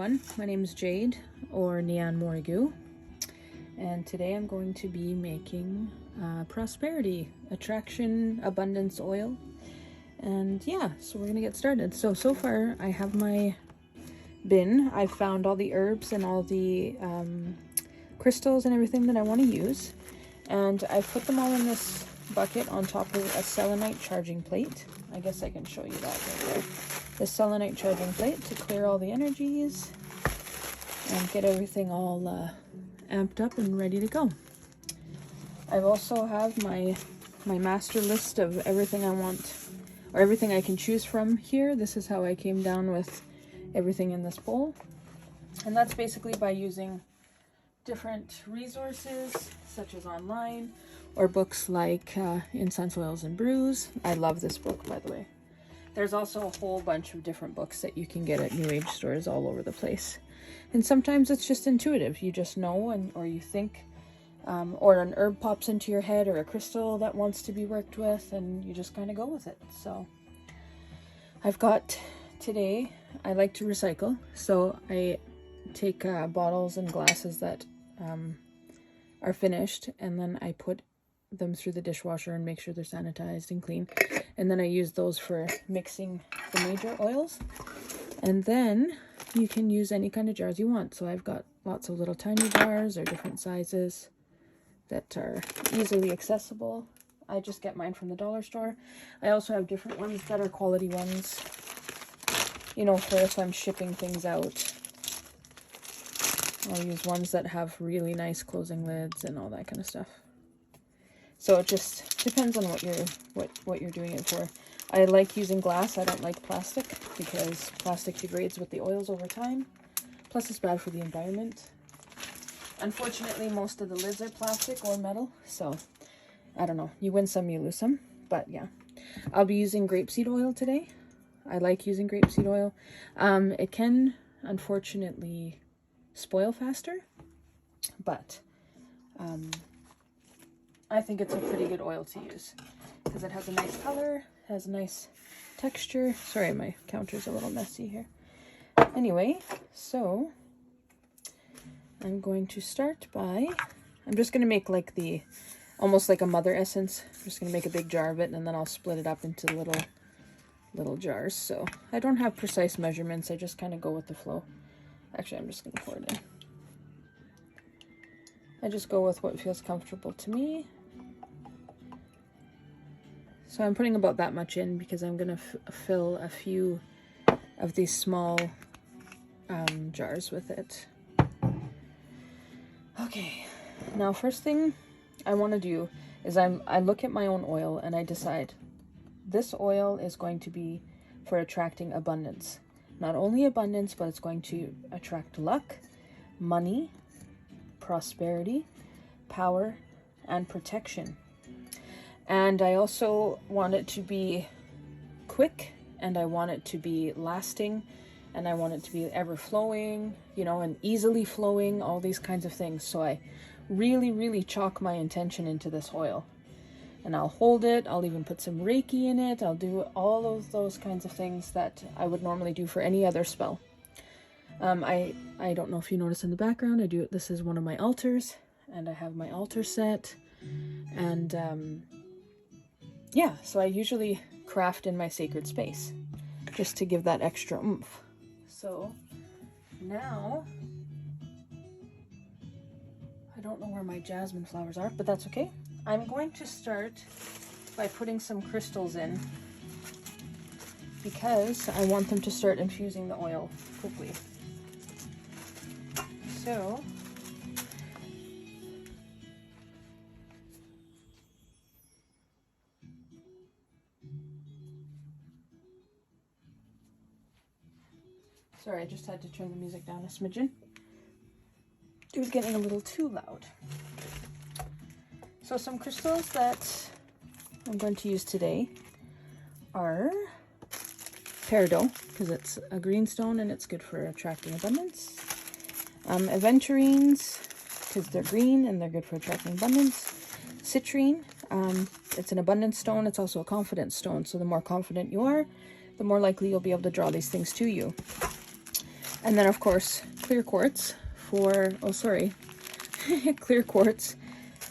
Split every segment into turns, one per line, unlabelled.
everyone, my name is Jade, or Neon Morigu, and today I'm going to be making prosperity, attraction, abundance oil. And yeah, so we're gonna get started. So far I have my bin. I've found all the herbs and all the crystals and everything that I want to use, and I've put them all in this bucket on top of a selenite charging plate. I guess I can show you that right there. The selenite charging plate to clear all the energies and get everything all amped up and ready to go. I also have my master list of everything I want, or everything I can choose from here. This is how I came down with everything in this bowl, and that's basically by using different resources such as online or books like Incense Oils and Brews. I love this book, by the way. There's also a whole bunch of different books that you can get at New Age stores all over the place. And sometimes it's just intuitive. You just know, or you think, or an herb pops into your head, or a crystal that wants to be worked with, and you just kind of go with it. So I've got today, I like to recycle. So I take bottles and glasses that are finished, and then I put them through the dishwasher and make sure they're sanitized and clean, and then I use those for mixing the major oils. And then you can use any kind of jars you want. So I've got lots of little tiny jars or different sizes that are easily accessible. I just get mine from the dollar store. I also have different ones that are quality ones, you know, for if I'm shipping things out. I'll use ones that have really nice closing lids and all that kind of stuff. So it just depends on what you're doing it for. I like using glass. I don't like plastic because plastic degrades with the oils over time. Plus it's bad for the environment. Unfortunately, most of the lids are plastic or metal, so I don't know. You win some, you lose some. But yeah, I'll be using grapeseed oil today. I like using grapeseed oil. It can unfortunately spoil faster, but I think it's a pretty good oil to use because it has a nice color, has a nice texture. Sorry, my counter's a little messy here. Anyway, so I'm going to start by, I'm just going to make like almost like a mother essence. I'm just going to make a big jar of it, and then I'll split it up into little jars. So I don't have precise measurements. I just kind of go with the flow. Actually, I'm just going to pour it in. I just go with what feels comfortable to me. So I'm putting about that much in because I'm going to fill a few of these small jars with it. Okay, now first thing I want to do is I look at my own oil and I decide this oil is going to be for attracting abundance. Not only abundance, but it's going to attract luck, money, prosperity, power, and protection. And I also want it to be quick, and I want it to be lasting, and I want it to be ever flowing, you know, and easily flowing, all these kinds of things. So I really, really chalk my intention into this oil. And I'll hold it, I'll even put some Reiki in it, I'll do all of those kinds of things that I would normally do for any other spell. I don't know if you notice in the background, this is one of my altars, and I have my altar set, and yeah, so I usually craft in my sacred space, just to give that extra oomph. So now, I don't know where my jasmine flowers are, but that's okay. I'm going to start by putting some crystals in because I want them to start infusing the oil quickly. So sorry, I just had to turn the music down a smidgen. It was getting a little too loud. So some crystals that I'm going to use today are peridot, because it's a green stone and it's good for attracting abundance. Aventurines, because they're green and they're good for attracting abundance. Citrine, it's an abundance stone. It's also a confidence stone. So the more confident you are, the more likely you'll be able to draw these things to you. And then of course, clear quartz for, oh sorry, clear quartz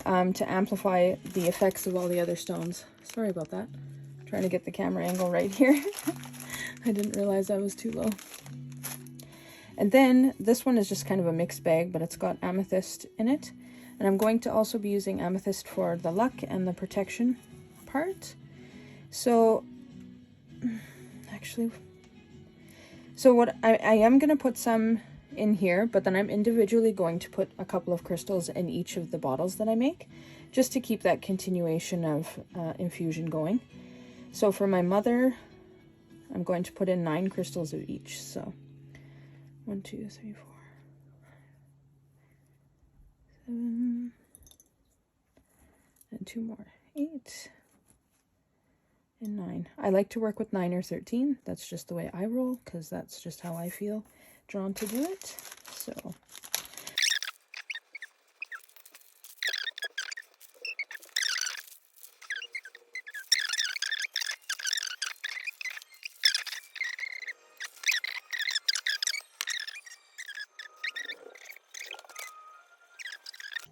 to amplify the effects of all the other stones. Sorry about that. I'm trying to get the camera angle right here. I didn't realize I was too low. And then this one is just kind of a mixed bag, but it's got amethyst in it. And I'm going to also be using amethyst for the luck and the protection part. So, actually, so what I am going to put some in here, but then I'm individually going to put a couple of crystals in each of the bottles that I make, just to keep that continuation of infusion going. So for my mother, I'm going to put in 9 crystals of each. So 1, 2, 3, 4, 7, and 2 more, 8 and 9. I like to work with 9 or 13. That's just the way I roll, because that's just how I feel drawn to do it. So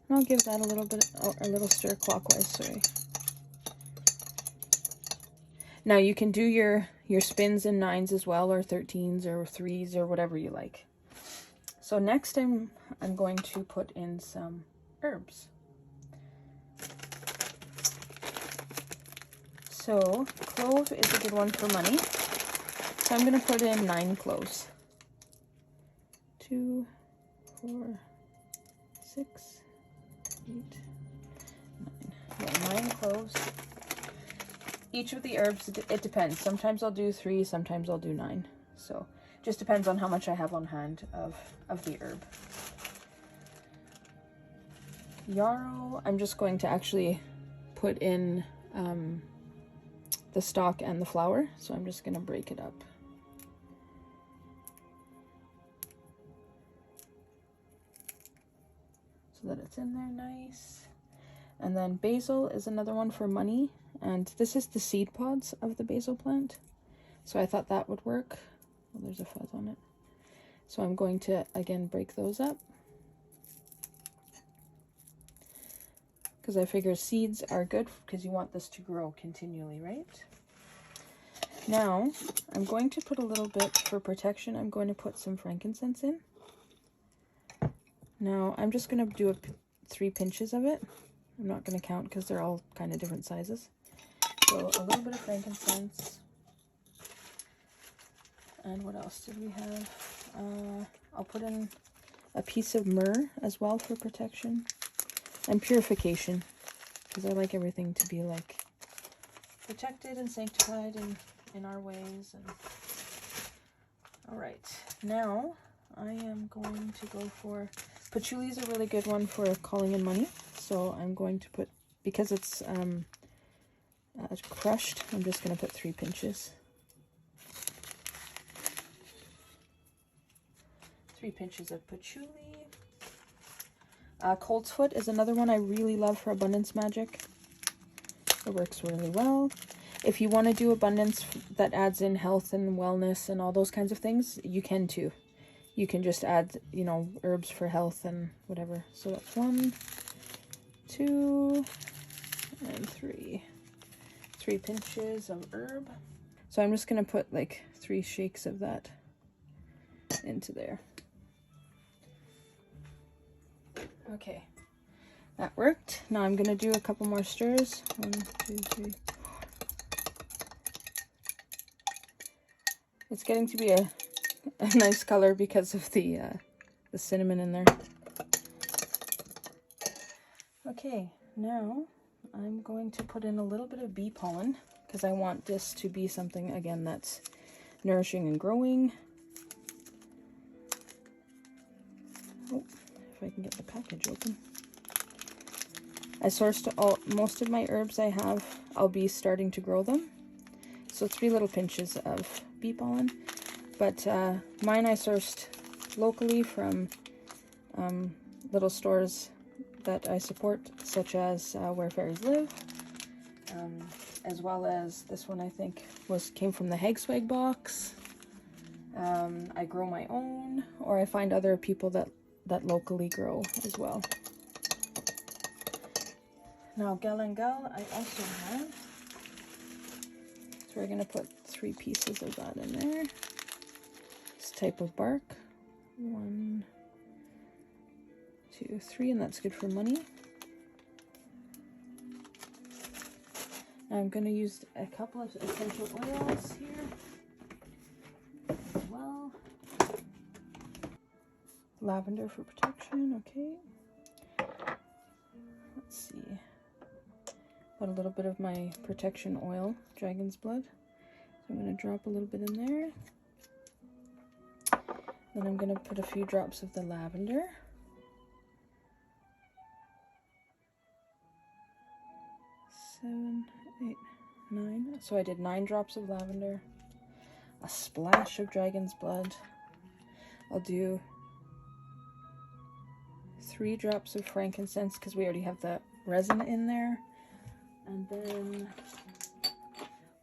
I'll give that a little stir clockwise, sorry. Now you can do your spins in 9s as well, or 13s or 3s or whatever you like. So next I'm going to put in some herbs. So clove is a good one for money. So I'm going to put in 9 cloves. 2, 4, 6, 8, 9. Yeah, 9 cloves. Each of the herbs, it depends. Sometimes I'll do 3, sometimes I'll do 9. So just depends on how much I have on hand of the herb. Yarrow, I'm just going to actually put in the stalk and the flower. So I'm just going to break it up. So that it's in there nice. And then basil is another one for money. And this is the seed pods of the basil plant. So I thought that would work. Oh, there's a fuzz on it. So I'm going to, again, break those up. Because I figure seeds are good because you want this to grow continually, right? Now, I'm going to put a little bit for protection. I'm going to put some frankincense in. Now, I'm just going to do 3 pinches of it. I'm not going to count because they're all kind of different sizes. So a little bit of frankincense. And what else did we have? I'll put in a piece of myrrh as well for protection. And purification. Because I like everything to be like protected and sanctified in our ways. And alright, now I am going to go for... Patchouli is a really good one for calling in money. So I'm going to put, because it's crushed, I'm just going to put 3 pinches. 3 pinches of patchouli. Colt's foot is another one I really love for abundance magic. It works really well. If you want to do abundance that adds in health and wellness and all those kinds of things, you can too. You can just add, you know, herbs for health and whatever. So that's 1, 2, and 3. 3 pinches of herb. So I'm just going to put like 3 shakes of that into there. Okay, that worked. Now I'm going to do a couple more stirs. 1, 2, 3, 4. It's getting to be a nice color because of the cinnamon in there. Okay, now I'm going to put in a little bit of bee pollen because I want this to be something, again, that's nourishing and growing. Oh, if I can get the package open. I sourced most of my herbs I have. I'll be starting to grow them. So 3 little pinches of bee pollen. But mine I sourced locally from little stores that I support, such as Where Fairies Live, as well as this one I think came from the Hagswag box. I grow my own, or I find other people that locally grow as well. Now galangal I also have. So we're gonna put 3 pieces of that in there. This type of bark. 1, 2, 3, and that's good for money. Now I'm gonna use a couple of essential oils here as well. Lavender for protection, okay. Let's see. Put a little bit of my protection oil, dragon's blood. So I'm going to drop a little bit in there. Then I'm going to put a few drops of the lavender. 7, 8, 9. So I did 9 drops of lavender. A splash of dragon's blood. I'll do 3 drops of frankincense because we already have the resin in there. And then,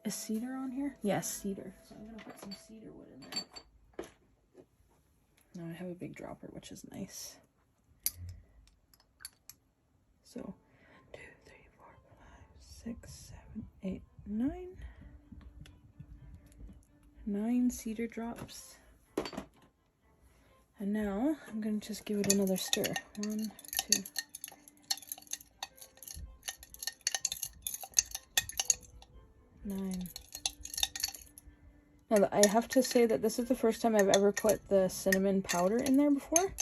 is cedar on here? Yes, cedar. So I'm going to put some cedar wood in there. Now I have a big dropper, which is nice. So, 1, 2, 3, 4, 5, 6, 7, 8, 9. 9 cedar drops. And now I'm going to just give it another stir. 1, 2. Nine. Now I have to say that this is the first time I've ever put the cinnamon powder in there before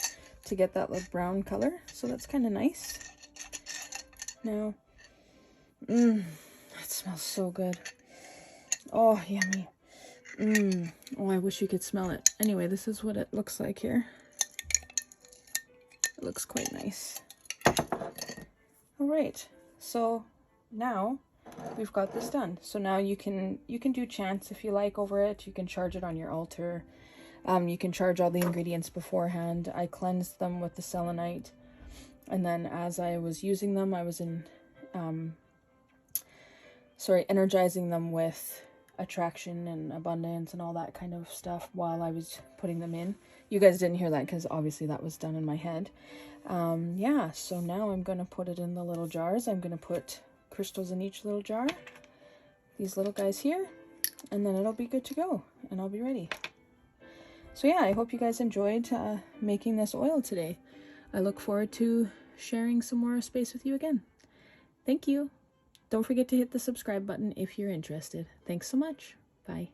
to get that like brown color, so that's kind of nice. Now, that smells so good. Oh, yummy. Oh, I wish you could smell it. Anyway, this is what it looks like here. It looks quite nice. All right, so now we've got this done. So now you can do chants if you like over it. You can charge it on your altar. You can charge all the ingredients beforehand. I cleansed them with the selenite, and then as I was using them, I was energizing them with attraction and abundance and all that kind of stuff while I was putting them in. You guys didn't hear that because obviously that was done in my head. Yeah, so now I'm going to put it in the little jars. I'm going to put crystals in each little jar, these little guys here, and then it'll be good to go and I'll be ready. So yeah, I hope you guys enjoyed making this oil today. I look forward to sharing some more space with you again. Thank you. Don't forget to hit the subscribe button if you're interested. Thanks so much. Bye.